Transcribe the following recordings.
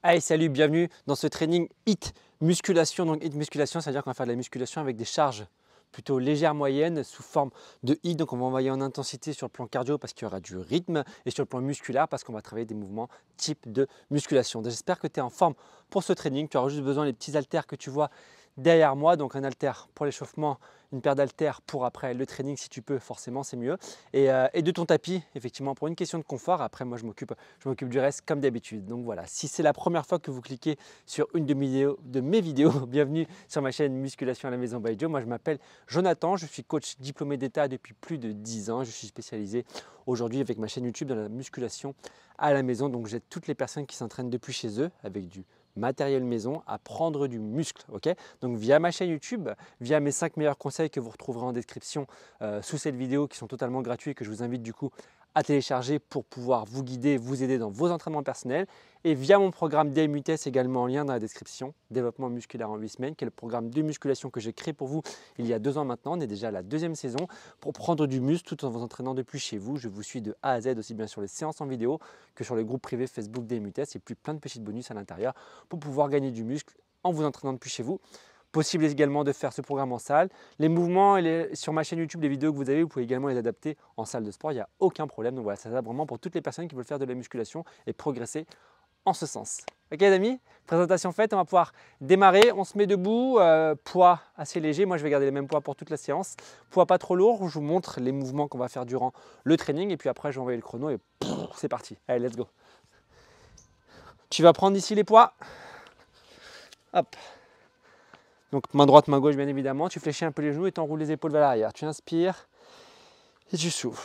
Hey, salut, bienvenue dans ce training HIIT musculation. Donc HIIT musculation, c'est-à-dire qu'on va faire de la musculation avec des charges plutôt légères, moyennes, sous forme de HIIT. Donc on va envoyer en intensité sur le plan cardio parce qu'il y aura du rythme et sur le plan musculaire parce qu'on va travailler des mouvements type de musculation. J'espère que tu es en forme pour ce training. Tu auras juste besoin des petits haltères que tu vois derrière moi. Donc un haltère pour l'échauffement, une paire d'haltères pour après le training si tu peux, forcément c'est mieux. Et de ton tapis, effectivement, pour une question de confort. Après moi je m'occupe du reste comme d'habitude. Donc voilà, si c'est la première fois que vous cliquez sur une de mes vidéos, bienvenue sur ma chaîne Musculation à la maison by Joe. Moi je m'appelle Jonathan, je suis coach diplômé d'État depuis plus de 10 ans. Je suis spécialisé aujourd'hui avec ma chaîne YouTube dans la musculation à la maison. Donc j'aide toutes les personnes qui s'entraînent depuis chez eux avec du matériel maison à prendre du muscle. Donc via ma chaîne YouTube, via mes 5 meilleurs conseils que vous retrouverez en description sous cette vidéo qui sont totalement gratuits et que je vous invite du coup à télécharger pour pouvoir vous guider, vous aider dans vos entraînements personnels, et via mon programme DMUTS également en lien dans la description, développement musculaire en 8 semaines, qui est le programme de musculation que j'ai créé pour vous il y a 2 ans maintenant. On est déjà à la 2e saison pour prendre du muscle tout en vous entraînant depuis chez vous. Je vous suis de A à Z, aussi bien sur les séances en vidéo que sur le groupe privé Facebook DMUTS, et puis plein de petits bonus à l'intérieur pour pouvoir gagner du muscle en vous entraînant depuis chez vous. Possible également de faire ce programme en salle. Les mouvements sur ma chaîne YouTube, les vidéos que vous avez, vous pouvez également les adapter en salle de sport, il n'y a aucun problème. Donc voilà, ça s'adapte vraiment pour toutes les personnes qui veulent faire de la musculation et progresser en ce sens. Ok les amis, présentation faite, on va pouvoir démarrer. On se met debout, poids assez léger. Moi je vais garder les mêmes poids pour toute la séance. Poids pas trop lourd, je vous montre les mouvements qu'on va faire durant le training et puis après je vais envoyer le chrono et c'est parti. Allez, let's go. Tu vas prendre ici les poids. Hop. Donc main droite, main gauche bien évidemment, tu fléchis un peu les genoux et tu enroules les épaules vers l'arrière. Tu inspires et tu souffles.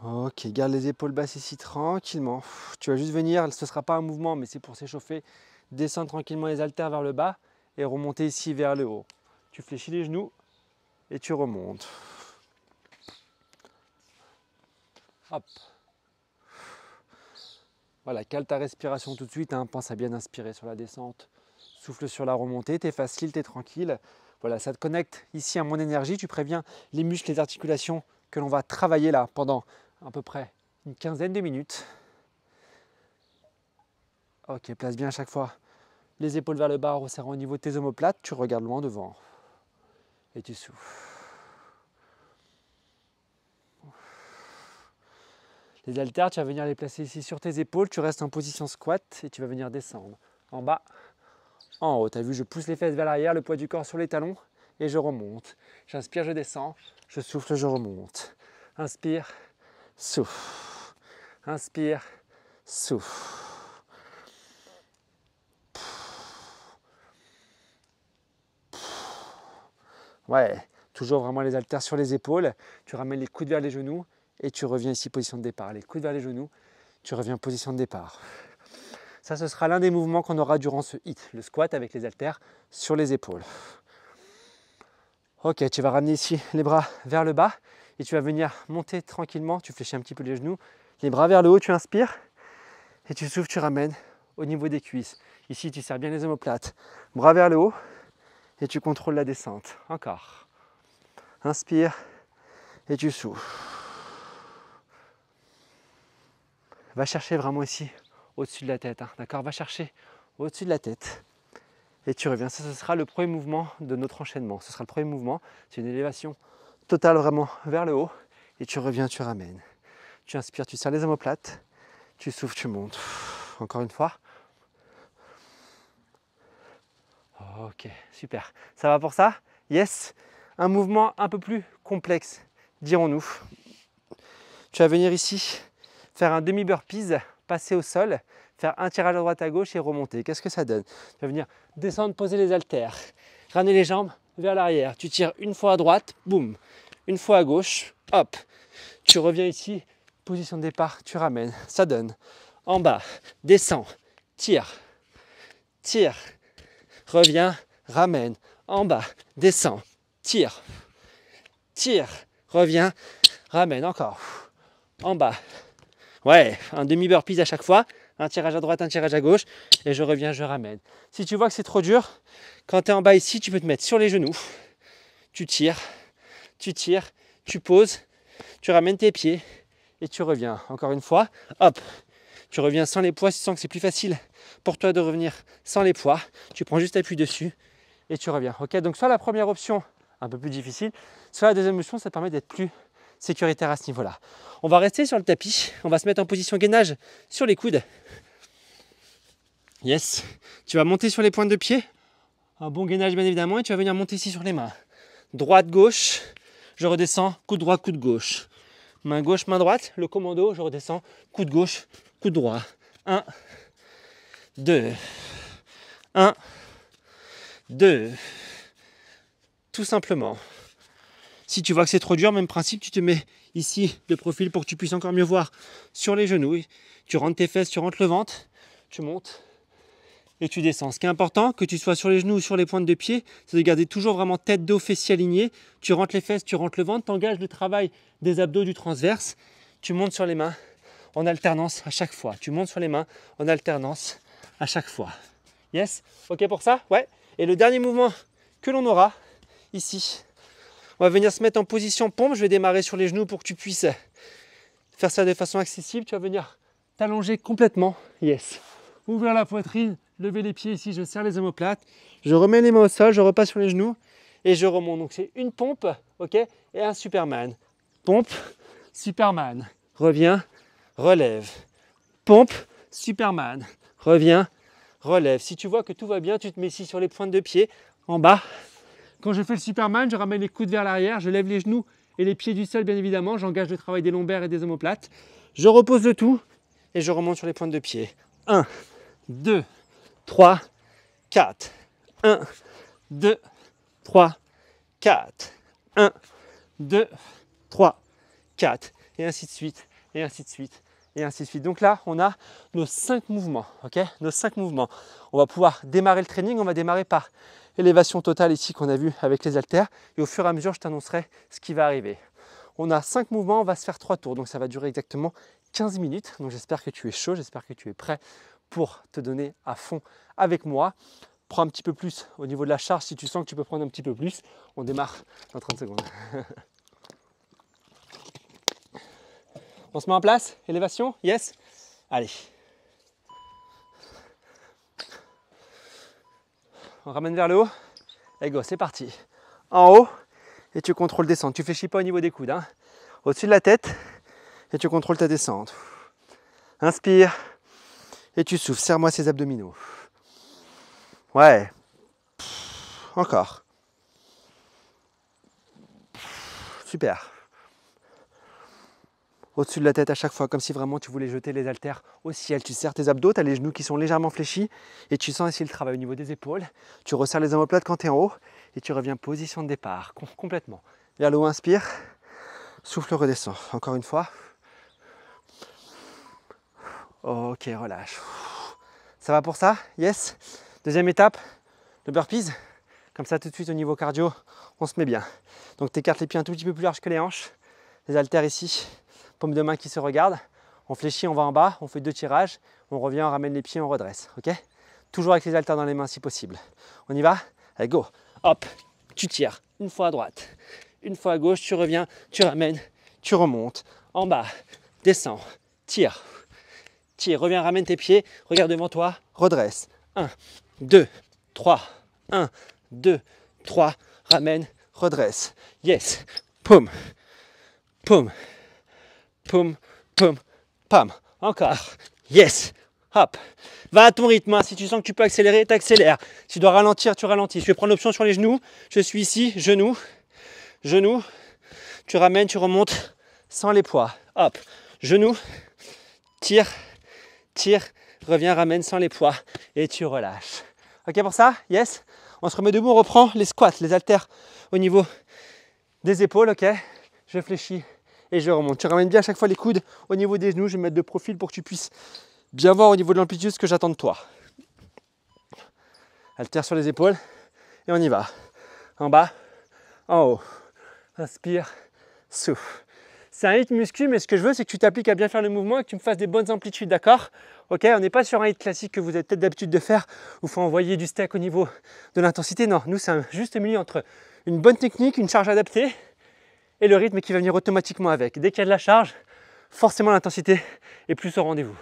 Ok, garde les épaules basses ici tranquillement. Tu vas juste venir, ce ne sera pas un mouvement mais c'est pour s'échauffer. Descendre tranquillement les haltères vers le bas et remonter ici vers le haut. Tu fléchis les genoux et tu remontes. Hop. Voilà, cale ta respiration tout de suite, hein. Pense à bien inspirer sur la descente, souffle sur la remontée, t'es facile, t'es tranquille. Voilà, ça te connecte ici à mon énergie, tu préviens les muscles, les articulations que l'on va travailler là pendant à peu près une quinzaine de minutes. Ok, place bien à chaque fois les épaules vers le bas, resserrant au niveau de tes omoplates, tu regardes loin devant et tu souffles. Les haltères, tu vas venir les placer ici sur tes épaules, tu restes en position squat et tu vas venir descendre en bas, en haut. Tu as vu, je pousse les fesses vers l'arrière, le poids du corps sur les talons et je remonte. J'inspire, je descends, je souffle, je remonte. Inspire, souffle. Inspire, souffle. Ouais, toujours vraiment les haltères sur les épaules. Tu ramènes les coudes vers les genoux et tu reviens ici position de départ. Les coudes vers les genoux, tu reviens position de départ. Ça, ce sera l'un des mouvements qu'on aura durant ce HIIT, le squat avec les haltères sur les épaules. Ok, tu vas ramener ici les bras vers le bas et tu vas venir monter tranquillement. Tu fléchis un petit peu les genoux, les bras vers le haut, tu inspires et tu souffles, tu ramènes au niveau des cuisses. Ici, tu serres bien les omoplates, bras vers le haut et tu contrôles la descente. Encore. Inspire et tu souffles. Va chercher vraiment ici, au-dessus de la tête. D'accord? Va chercher au-dessus de la tête. Et tu reviens. Ça, ce sera le premier mouvement de notre enchaînement. Ce sera le premier mouvement. C'est une élévation totale vraiment vers le haut. Et tu reviens, tu ramènes. Tu inspires, tu serres les omoplates. Tu souffles, tu montes. Encore une fois. Ok, super. Ça va pour ça? Yes. Un mouvement un peu plus complexe, dirons-nous. Tu vas venir ici, faire un demi-burpees, passer au sol, faire un tirage à droite à gauche et remonter. Qu'est-ce que ça donne? Tu vas venir descendre, poser les haltères, ramener les jambes vers l'arrière. Tu tires une fois à droite, boum, une fois à gauche, hop. Tu reviens ici, position de départ, tu ramènes. Ça donne en bas, descends, tire, tire, reviens, ramène, en bas, descends, tire, tire, reviens, ramène, encore, en bas. Ouais, un demi-burpees à chaque fois, un tirage à droite, un tirage à gauche, et je reviens, je ramène. Si tu vois que c'est trop dur, quand tu es en bas ici, tu peux te mettre sur les genoux, tu tires, tu poses, tu ramènes tes pieds, et tu reviens. Encore une fois, hop, tu reviens sans les poids. Si tu sens que c'est plus facile pour toi de revenir sans les poids, tu prends juste appui dessus et tu reviens. Ok, donc soit la première option, un peu plus difficile, soit la deuxième option, ça te permet d'être plus sécuritaire à ce niveau-là. On va rester sur le tapis, on va se mettre en position gainage sur les coudes. Yes, tu vas monter sur les pointes de pied, un bon gainage bien évidemment, et tu vas venir monter ici sur les mains. Droite, gauche, je redescends, coup droit, coup de gauche. Main gauche, main droite, le commando, je redescends, coup de gauche, coup de droit. 1, 2, 1, 2, tout simplement. Si tu vois que c'est trop dur, même principe, tu te mets ici de profil pour que tu puisses encore mieux voir sur les genoux. Tu rentres tes fesses, tu rentres le ventre, tu montes et tu descends. Ce qui est important, que tu sois sur les genoux ou sur les pointes de pied, c'est de garder toujours vraiment tête, dos, fessiers alignés. Tu rentres les fesses, tu rentres le ventre, tu engages le travail des abdos du transverse. Tu montes sur les mains en alternance à chaque fois. Tu montes sur les mains en alternance à chaque fois. Yes? Ok pour ça? Ouais. Et le dernier mouvement que l'on aura ici, on va venir se mettre en position pompe. Je vais démarrer sur les genoux pour que tu puisses faire ça de façon accessible. Tu vas venir t'allonger complètement. Yes. Ouvrir la poitrine, lever les pieds ici. Je serre les omoplates. Je remets les mains au sol, je repasse sur les genoux et je remonte. Donc c'est une pompe, ok, et un Superman. Pompe, Superman. Reviens, relève. Pompe, Superman. Reviens, relève. Si tu vois que tout va bien, tu te mets ici sur les pointes de pied, en bas. Quand je fais le Superman, je ramène les coudes vers l'arrière, je lève les genoux et les pieds du sol bien évidemment, j'engage le travail des lombaires et des omoplates. Je repose le tout et je remonte sur les pointes de pied. 1, 2, 3, 4. 1, 2, 3, 4. 1, 2, 3, 4. Et ainsi de suite, et ainsi de suite, et ainsi de suite. Donc là, on a nos 5 mouvements, ok? Nos 5 mouvements. On va pouvoir démarrer le training, on va démarrer par élévation totale ici qu'on a vu avec les haltères et au fur et à mesure je t'annoncerai ce qui va arriver. On a 5 mouvements, on va se faire 3 tours, donc ça va durer exactement 15 minutes. Donc j'espère que tu es chaud, j'espère que tu es prêt pour te donner à fond avec moi. Prends un petit peu plus au niveau de la charge si tu sens que tu peux prendre un petit peu plus. On démarre dans 30 secondes. On se met en place, élévation, yes? Allez. On ramène vers le haut. Et go, c'est parti. En haut, et tu contrôles descendre. Tu fléchis pas au niveau des coudes. Hein. Au-dessus de la tête, et tu contrôles ta descente. Inspire, et tu souffles. Serre-moi ces abdominaux. Ouais. Encore. Super. Au-dessus de la tête à chaque fois, comme si vraiment tu voulais jeter les haltères au ciel. Tu serres tes abdos, tu as les genoux qui sont légèrement fléchis et tu sens ici le travail au niveau des épaules. Tu resserres les omoplates quand tu es en haut et tu reviens position de départ, complètement. Vers le haut, inspire, souffle, redescend. Encore une fois. Ok, relâche. Ça va pour ça? Yes. Deuxième étape, le burpees. Comme ça, tout de suite au niveau cardio, on se met bien. Donc tu écartes les pieds un tout petit peu plus large que les hanches. Les haltères ici. Paume de main qui se regarde, on fléchit, on va en bas, on fait 2 tirages, on revient, on ramène les pieds, on redresse, ok? Toujours avec les haltères dans les mains si possible. On y va? Allez, go! Hop, tu tires, une fois à droite, une fois à gauche, tu reviens, tu ramènes, tu remontes, en bas, descends, tire, reviens, ramène tes pieds, regarde devant toi, redresse. 1, 2, 3, 1, 2, 3, ramène, redresse. Yes, paume, paume. Poum, poum, pam. Encore. Yes. Hop. Va à ton rythme. Hein. Si tu sens que tu peux accélérer, t'accélères. Si tu dois ralentir, tu ralentis. Je vais prendre l'option sur les genoux. Je suis ici. Genoux. Genoux. Tu ramènes, tu remontes sans les poids. Hop. Genoux. Tire. Tire. Reviens, ramène sans les poids. Et tu relâches. Ok pour ça? Yes. On se remet debout. On reprend les squats, les haltères au niveau des épaules. Ok. Je fléchis. Et je remonte. Tu ramènes bien à chaque fois les coudes au niveau des genoux. Je vais me mettre de profil pour que tu puisses bien voir au niveau de l'amplitude ce que j'attends de toi. Haltère sur les épaules et on y va. En bas, en haut. Inspire, souffle. C'est un rythme muscu, mais ce que je veux, c'est que tu t'appliques à bien faire le mouvement et que tu me fasses des bonnes amplitudes, d'accord? Ok, on n'est pas sur un hit classique que vous avez peut-être d'habitude de faire où il faut envoyer du steak au niveau de l'intensité. Non, nous, c'est un juste milieu entre une bonne technique, une charge adaptée et le rythme qui va venir automatiquement avec. Dès qu'il y a de la charge, forcément l'intensité est plus au rendez-vous.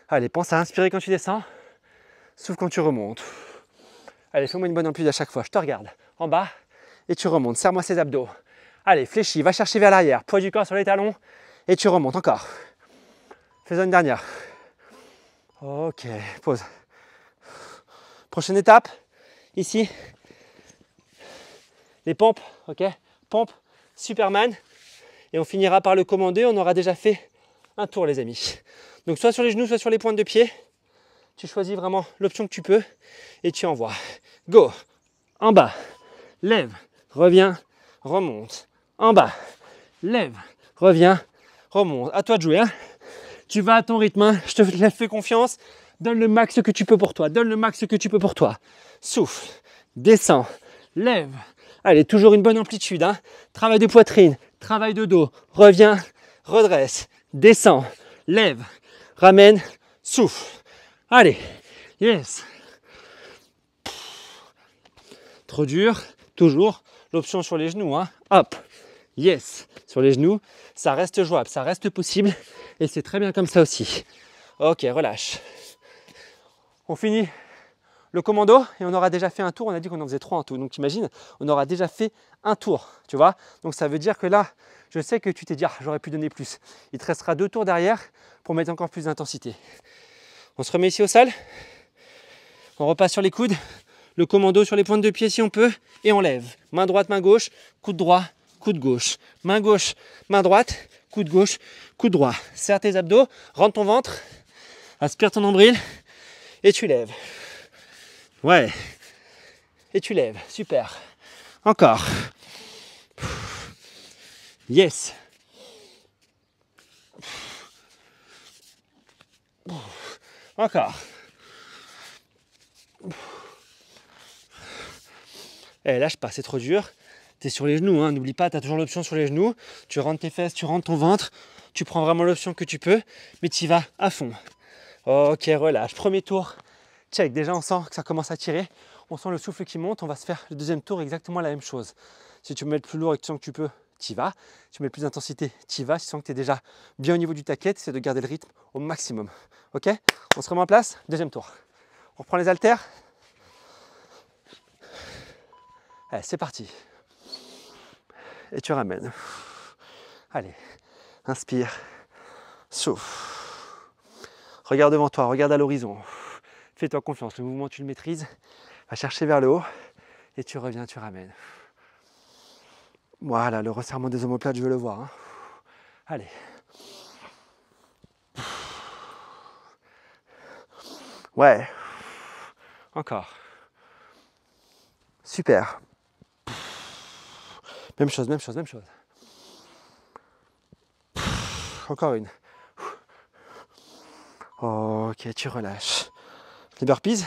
Allez, pense à inspirer quand tu descends, souffle quand tu remontes. Allez, fais-moi une bonne amplitude à chaque fois. Je te regarde en bas et tu remontes. Serre-moi ces abdos. Allez, fléchis, va chercher vers l'arrière. Poids du corps sur les talons et tu remontes encore. Fais-en une dernière. Ok, pause. Prochaine étape, ici. Les pompes, ok. Pompe, Superman. Et on finira par le commander. On aura déjà fait un tour, les amis. Donc, soit sur les genoux, soit sur les pointes de pied. Tu choisis vraiment l'option que tu peux et tu envoies. Go. En bas, lève, reviens, remonte. En bas, lève, reviens, remonte. À toi de jouer, hein. Tu vas à ton rythme, hein. Je te fais confiance. Donne le max que tu peux pour toi. Donne le max que tu peux pour toi. Souffle, descends, lève. Allez, toujours une bonne amplitude, hein. Travail de poitrine, travail de dos. Reviens, redresse, descends, lève, ramène, souffle. Allez, yes. Trop dur, toujours l'option sur les genoux, hein. Hop, yes. Sur les genoux, ça reste jouable, ça reste possible et c'est très bien comme ça aussi. Ok, relâche. On finit le commando et on aura déjà fait un tour. On a dit qu'on en faisait 3 en tout. Donc imagine, on aura déjà fait un tour, tu vois. Donc ça veut dire que là, je sais que tu t'es dit, ah, j'aurais pu donner plus. Il te restera 2 tours derrière pour mettre encore plus d'intensité. On se remet ici au sol. On repasse sur les coudes. Le commando sur les pointes de pied si on peut. Et on lève. Main droite, main gauche. Coude droit, coude gauche. Main gauche, main droite. Coude gauche, coude droit. Serre tes abdos. Rentre ton ventre. Aspire ton nombril. Et tu lèves. Ouais. Et tu lèves. Super. Encore. Yes. Encore. Eh, lâche pas, c'est trop dur. Tu es sur les genoux, hein. N'oublie pas, tu as toujours l'option sur les genoux. Tu rentres tes fesses, tu rentres ton ventre. Tu prends vraiment l'option que tu peux, mais tu y vas à fond. Ok, relâche. Premier tour. Check. Déjà, on sent que ça commence à tirer. On sent le souffle qui monte. On va se faire le deuxième tour exactement la même chose. Si tu veux mettre plus lourd et que tu sens que tu peux, tu y vas. Si tu mets plus d'intensité, tu y vas. Si tu sens que tu es déjà bien au niveau du taquet, c'est de garder le rythme au maximum. Ok? On se remet en place. Deuxième tour. On reprend les haltères. Allez, c'est parti. Et tu ramènes. Allez, inspire, souffle. Regarde devant toi, regarde à l'horizon. Fais-toi confiance, le mouvement tu le maîtrises. Va chercher vers le haut et tu reviens, tu ramènes. Voilà, le resserrement des omoplates, je veux le voir, hein. Allez. Ouais. Encore. Super. Même chose, même chose, même chose. Encore une. Ok, tu relâches. Les burpees.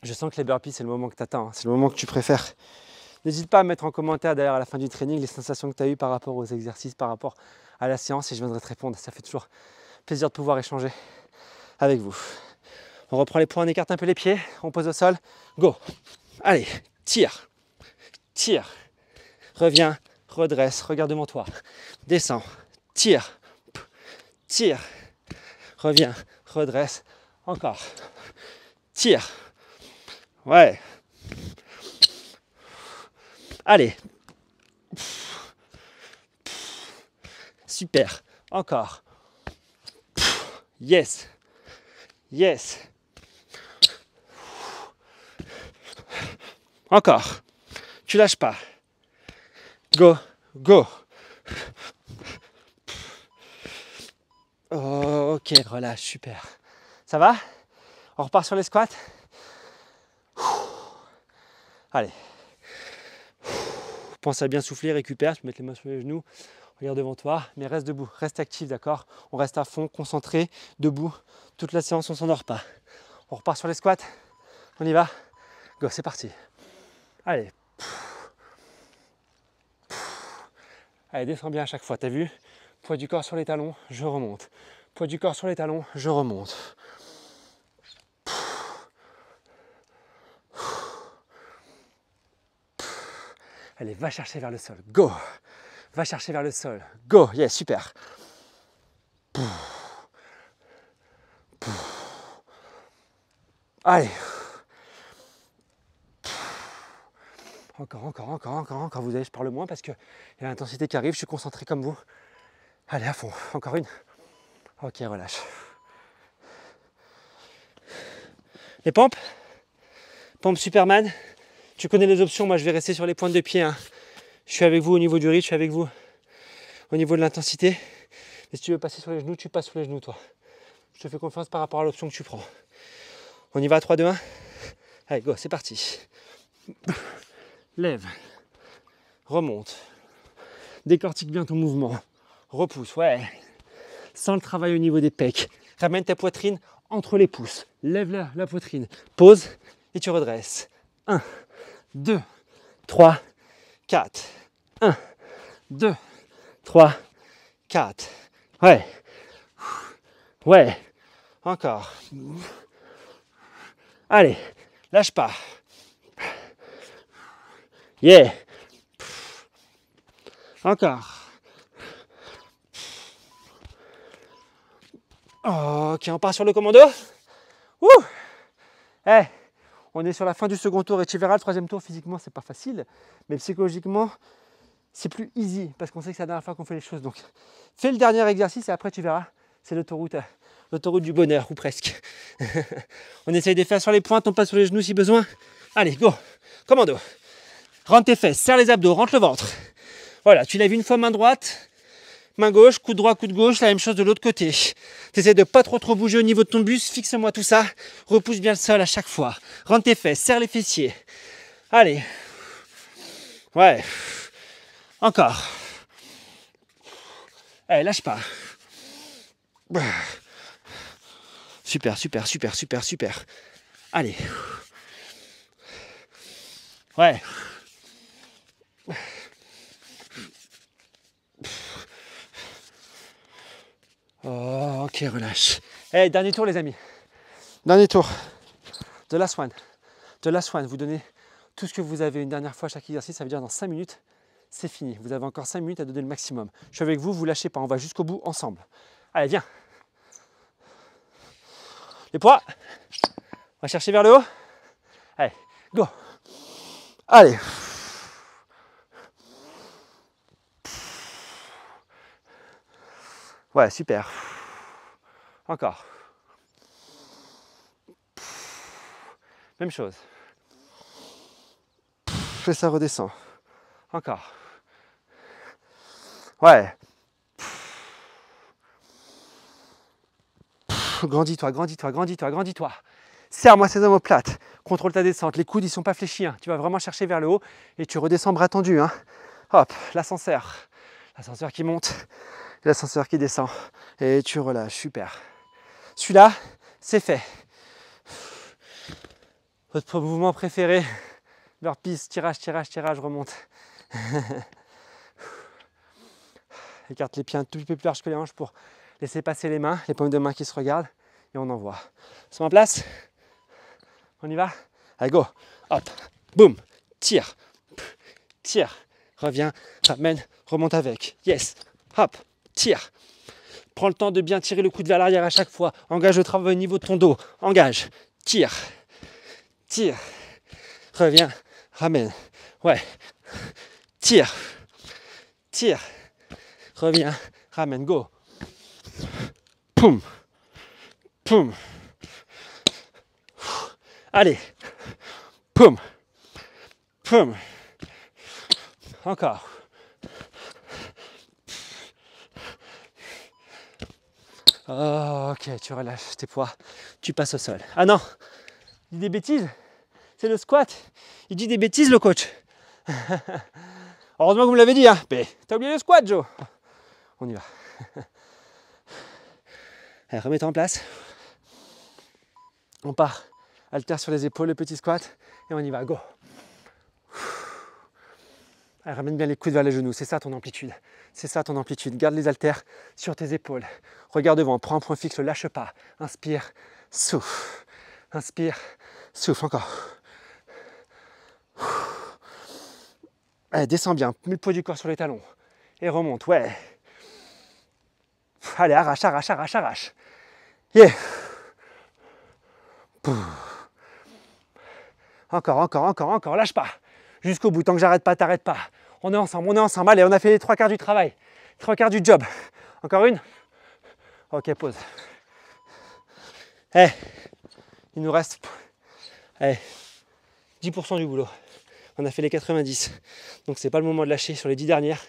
Je sens que les burpees, c'est le moment que tu attends, hein. C'est le moment que tu préfères. N'hésite pas à mettre en commentaire d'ailleurs à la fin du training les sensations que tu as eues par rapport aux exercices, par rapport à la séance et je viendrai te répondre. Ça fait toujours plaisir de pouvoir échanger avec vous. On reprend les points, on écarte un peu les pieds, on pose au sol. Go. Allez, tire, tire. Reviens, redresse, regarde devant toi. Descends, tire, tire. Reviens, redresse, encore. Tire. Ouais. Allez. Super. Encore. Yes. Yes. Encore. Tu lâches pas. Go. Go. Ok, relâche. Super. Ça va? On repart sur les squats. Allez. Pense à bien souffler, récupère. Tu peux mettre les mains sur les genoux. Regarde devant toi, mais reste debout, reste actif, d'accord? On reste à fond, concentré, debout. Toute la séance, on ne s'endort pas. On repart sur les squats. On y va. Go, c'est parti. Allez. Allez, descends bien à chaque fois, t'as vu? Poids du corps sur les talons, je remonte. Poids du corps sur les talons, je remonte. Allez, va chercher vers le sol. Go. Va chercher vers le sol. Go, yes, super. Allez. Encore. Vous savez, je parle moins parce qu'il y a l'intensité qui arrive. Je suis concentré comme vous. Allez, à fond. Encore une. Ok, relâche. Les pompes. Pompe Superman. Tu connais les options. Moi, je vais rester sur les pointes de pied. Hein. Je suis avec vous au niveau du rythme. Je suis avec vous au niveau de l'intensité. Et si tu veux passer sur les genoux, tu passes sur les genoux, toi. Je te fais confiance par rapport à l'option que tu prends. On y va, 3, 2, 1. Allez, go, c'est parti. Lève. Remonte. Décortique bien ton mouvement. Repousse, ouais. Sens le travail au niveau des pecs. Ramène ta poitrine entre les pouces. Lève la poitrine. Pose et tu redresses. 1, 2, 3, 4. 1, 2, 3, 4. Ouais. Ouais. Encore. Allez, lâche pas. Yeah. Encore. Ok, on part sur le commando. Ouh. Hey, on est sur la fin du second tour et tu verras le troisième tour physiquement c'est pas facile, mais psychologiquement c'est plus easy parce qu'on sait que c'est la dernière fois qu'on fait les choses. Donc fais le dernier exercice et après tu verras, c'est l'autoroute du bonheur ou presque. On essaye de faire sur les pointes, on passe sur les genoux si besoin. Allez, go, commando. Rentre tes fesses, serre les abdos, rentre le ventre. Voilà, tu lèves une fois main droite. Main gauche, coup droit, coup de gauche, la même chose de l'autre côté. Tu essaies de pas trop bouger au niveau de ton buste, fixe-moi tout ça. Repousse bien le sol à chaque fois. Rentre tes fesses, serre les fessiers. Allez. Ouais. Encore. Allez, lâche pas. Super. Allez. Ouais. Oh, ok, relâche. Hey, dernier tour les amis. Dernier tour. De la swan. Vous donnez tout ce que vous avez une dernière fois à chaque exercice. Ça veut dire dans 5 minutes, c'est fini. Vous avez encore 5 minutes à donner le maximum. Je suis avec vous, vous lâchez pas. On va jusqu'au bout ensemble. Allez, viens. Les poids. On va chercher vers le haut. Allez, go. Allez. Ouais, super. Encore. Même chose. Et ça redescend. Encore. Ouais. Grandis-toi. Serre-moi ces omoplates. Contrôle ta descente. Les coudes, ils sont pas fléchis. Hein. Tu vas vraiment chercher vers le haut et tu redescends bras tendus. Hein. Hop, l'ascenseur. L'ascenseur qui monte, l'ascenseur qui descend. Et tu relâches. Super. Celui-là, c'est fait. Votre mouvement préféré. Burpees, tirage, remonte. Écarte les pieds un tout petit peu plus large que les hanches pour laisser passer les mains, les paumes de main qui se regardent. Et on envoie. On se met en place. On y va. Allez, go. Hop. Boum. Tire. Reviens. Ramène. Remonte avec. Yes. Hop. Tire. Prends le temps de bien tirer le coude vers l'arrière à chaque fois. Engage le travail au niveau de ton dos. Engage. Tire. Reviens. Ramène. Ouais. Tire. Reviens. Ramène. Go. Poum. Allez. Poum. Encore. Oh, ok, tu relâches tes poids. Tu passes au sol. Ah non, il dit des bêtises. C'est le squat. Il dit des bêtises, le coach. Heureusement que vous me l'avez dit. Hein. Mais t'as oublié le squat, Joe. On y va. Allez, remets-toi en place. On part. Haltère sur les épaules, le petit squat. Et on y va. Go. Allez, ramène bien les coudes vers les genoux. C'est ça ton amplitude. Garde les haltères sur tes épaules. Regarde devant. Prends un point fixe. Ne lâche pas. Inspire. Souffle. Encore. Allez, descends bien. Mets le poids du corps sur les talons. Et remonte, ouais. Allez, arrache, arrache, arrache, arrache. Yeah. Encore, encore, encore, encore, lâche pas. Jusqu'au bout, tant que j'arrête pas, t'arrêtes pas. On est ensemble, on est ensemble. Allez, on a fait les 3 quarts du travail. 3 quarts du job. Encore une. Ok, pause. Eh, il nous reste 10% du boulot. On a fait les 90. Donc c'est pas le moment de lâcher sur les 10 dernières.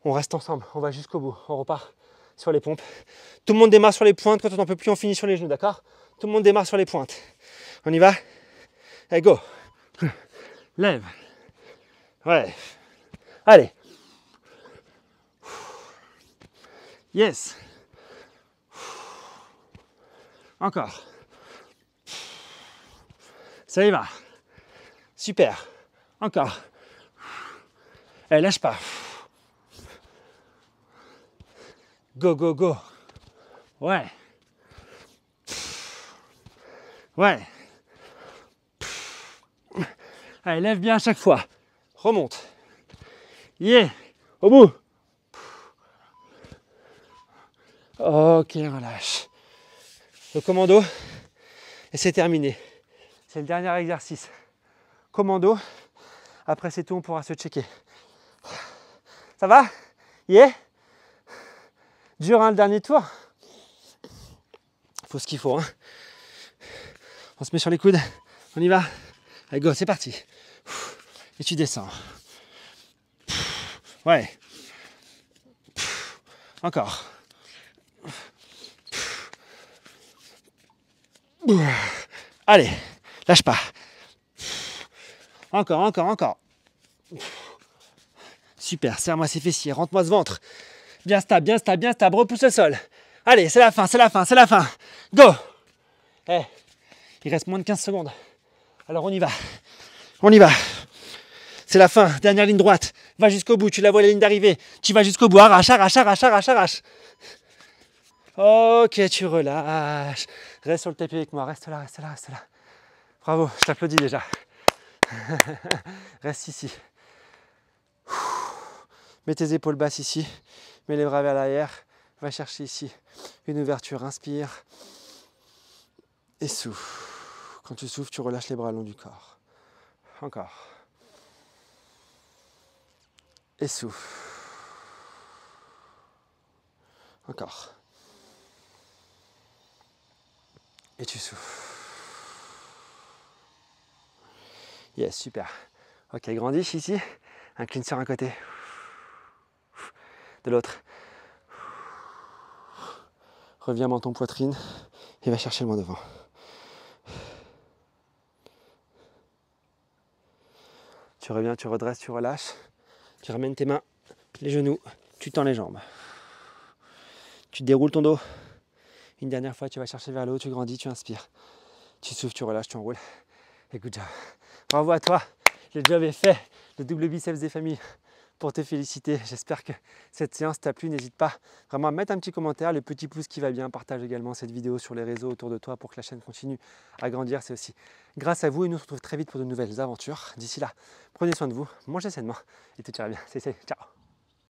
On reste ensemble, on va jusqu'au bout. On repart sur les pompes. Tout le monde démarre sur les pointes. Quand on n'en peut plus, on finit sur les genoux, d'accord? Tout le monde démarre sur les pointes. On y va? Allez, go! Lève. Ouais. Allez. Yes. Encore. Ça y va. Super. Encore. Allez, lâche pas. Go, go, go. Ouais. Ouais. Allez, lève bien à chaque fois. Remonte. Yeah. Au bout. Ok, relâche. Le commando. Et c'est terminé. C'est le dernier exercice. Commando. Après c'est tout, on pourra se checker. Ça va? Yeah? Dur hein, le dernier tour? Faut ce qu'il faut. Hein. On se met sur les coudes. On y va? Allez, go, c'est parti. Et tu descends. Ouais. Encore. Allez, lâche pas. Encore, encore, encore. Super, serre-moi ces fessiers, rentre-moi ce ventre. Bien stable, bien stable, bien stable, repousse le sol. Allez, c'est la fin, c'est la fin, c'est la fin. Go! Eh, il reste moins de 15 secondes. Alors on y va. On y va. C'est la fin, dernière ligne droite. Va jusqu'au bout, tu la vois la ligne d'arrivée. Tu vas jusqu'au bout, arrache, arrache, arrache, arrache, arrache. Ok, tu relâches. Reste sur le tapis avec moi, reste là, reste là, reste là. Bravo, je t'applaudis déjà. Reste ici. Mets tes épaules basses ici. Mets les bras vers l'arrière. Va chercher ici une ouverture. Inspire. Et souffle. Quand tu souffles, tu relâches les bras le long du corps. Encore. Et souffle. Encore. Et tu souffles. Yes, super. Ok, grandis ici. Incline sur un côté. De l'autre. Reviens menton poitrine et va chercher le moins devant. Tu reviens, tu redresses, tu relâches. Tu ramènes tes mains, les genoux, tu tends les jambes. Tu déroules ton dos. Une dernière fois, tu vas chercher vers le haut, tu grandis, tu inspires. Tu souffles, tu relâches, tu enroules. Et good job. Bravo à toi. Le job est fait. Le double biceps des familles pour te féliciter. J'espère que cette séance t'a plu. N'hésite pas vraiment à mettre un petit commentaire, le petit pouce qui va bien. Partage également cette vidéo sur les réseaux autour de toi pour que la chaîne continue à grandir. C'est aussi grâce à vous et nous on se retrouve très vite pour de nouvelles aventures. D'ici là, prenez soin de vous, mangez sainement et tout ira bien. C'est ciao.